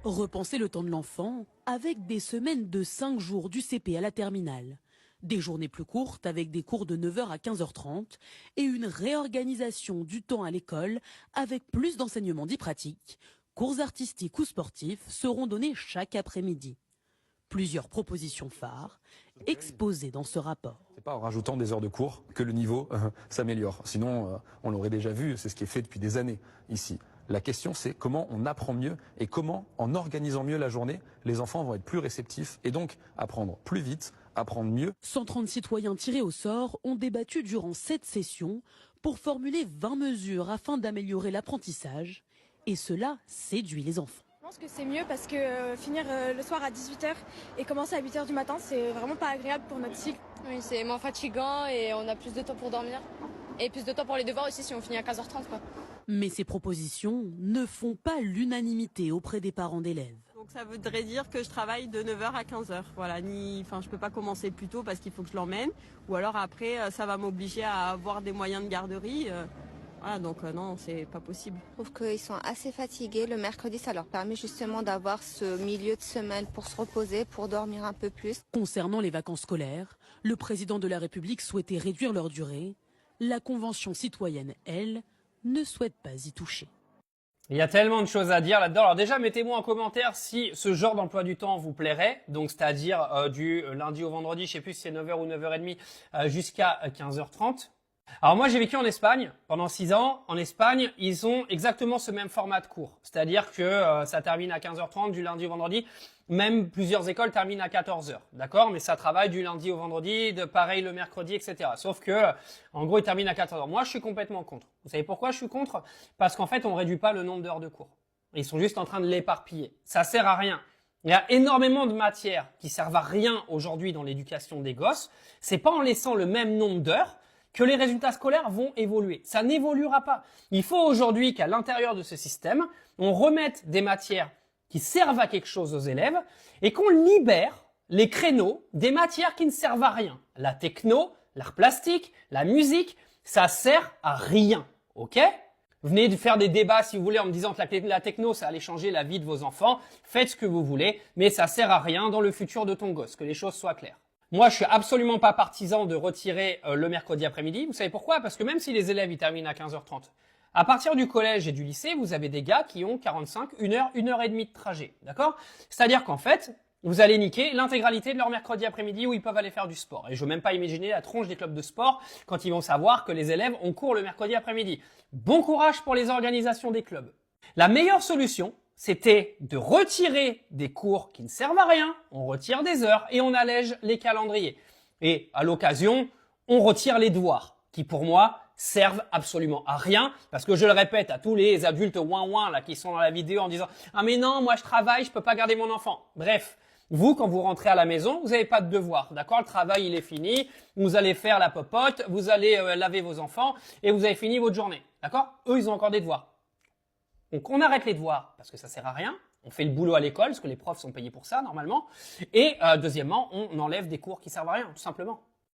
Repenser le temps de l'enfant avec des semaines de 5 jours du CP à la terminale. Des journées plus courtes avec des cours de 9 h à 15 h 30 et une réorganisation du temps à l'école avec plus d'enseignements dits pratiques. Cours artistiques ou sportifs seront donnés chaque après-midi. Plusieurs propositions phares exposées dans ce rapport. C'est pas en rajoutant des heures de cours que le niveau s'améliore. Sinon, on l'aurait déjà vu, c'est ce qui est fait depuis des années ici. La question, c'est comment on apprend mieux et comment, en organisant mieux la journée, les enfants vont être plus réceptifs et donc apprendre plus vite, apprendre mieux. 130 citoyens tirés au sort ont débattu durant cette session pour formuler 20 mesures afin d'améliorer l'apprentissage. Et cela séduit les enfants. Je pense que c'est mieux parce que finir le soir à 18 h et commencer à 8 h du matin, c'est vraiment pas agréable pour notre cycle. Oui, c'est moins fatigant et on a plus de temps pour dormir. Et plus de temps pour les devoirs aussi si on finit à 15 h 30 quoi. Mais ces propositions ne font pas l'unanimité auprès des parents d'élèves. Donc ça voudrait dire que je travaille de 9 h à 15 h. Voilà, je peux pas commencer plus tôt parce qu'il faut que je l'emmène. Ou alors après, ça va m'obliger à avoir des moyens de garderie. Voilà, donc non, c'est pas possible. Je trouve qu'ils sont assez fatigués. Le mercredi, ça leur permet justement d'avoir ce milieu de semaine pour se reposer, pour dormir un peu plus. Concernant les vacances scolaires, le président de la République souhaitait réduire leur durée. La Convention citoyenne, elle, ne souhaite pas y toucher. Il y a tellement de choses à dire là-dedans. Alors déjà, mettez-moi en commentaire si ce genre d'emploi du temps vous plairait. Donc, c'est-à-dire du lundi au vendredi, je sais plus si c'est 9 h ou 9 h 30 jusqu'à 15 h 30. Alors moi, j'ai vécu en Espagne pendant 6 ans. En Espagne, ils ont exactement ce même format de cours. C'est-à-dire que ça termine à 15 h 30 du lundi au vendredi. Même plusieurs écoles terminent à 14 h. D'accord? Mais ça travaille du lundi au vendredi, de pareil le mercredi, etc. Sauf que, en gros, ils terminent à 14 h. Moi, je suis complètement contre. Vous savez pourquoi je suis contre? Parce qu'en fait, on réduit pas le nombre d'heures de cours. Ils sont juste en train de l'éparpiller. Ça sert à rien. Il y a énormément de matières qui servent à rien aujourd'hui dans l'éducation des gosses. C'est pas en laissant le même nombre d'heures que les résultats scolaires vont évoluer. Ça n'évoluera pas. Il faut aujourd'hui qu'à l'intérieur de ce système, on remette des matières qui servent à quelque chose aux élèves et qu'on libère les créneaux des matières qui ne servent à rien. La techno, l'art plastique, la musique, ça sert à rien. Ok? Venez de faire des débats si vous voulez en me disant que la techno, ça allait changer la vie de vos enfants. Faites ce que vous voulez, mais ça sert à rien dans le futur de ton gosse, que les choses soient claires. Moi, je suis absolument pas partisan de retirer le mercredi après-midi. Vous savez pourquoi? Parce que même si les élèves ils terminent à 15 h 30, à partir du collège et du lycée, vous avez des gars qui ont 45, 1 heure, 1 heure et demie de trajet. D'accord? C'est-à-dire qu'en fait, vous allez niquer l'intégralité de leur mercredi après-midi où ils peuvent aller faire du sport. Et je veux même pas imaginer la tronche des clubs de sport quand ils vont savoir que les élèves ont cours le mercredi après-midi. Bon courage pour les organisations des clubs. La meilleure solution, c'était de retirer des cours qui ne servent à rien, on retire des heures et on allège les calendriers. Et à l'occasion, on retire les devoirs, qui pour moi servent absolument à rien, parce que je le répète à tous les adultes ouin là qui sont dans la vidéo en disant « Ah mais non, moi je travaille, je peux pas garder mon enfant ». Bref, vous, quand vous rentrez à la maison, vous n'avez pas de devoir, d'accord? Le travail, il est fini, vous allez faire la popote, vous allez laver vos enfants et vous avez fini votre journée, d'accord? Eux, ils ont encore des devoirs. Donc, on arrête les devoirs parce que ça sert à rien. On fait le boulot à l'école parce que les profs sont payés pour ça, normalement. Et deuxièmement, on enlève des cours qui servent à rien, tout simplement.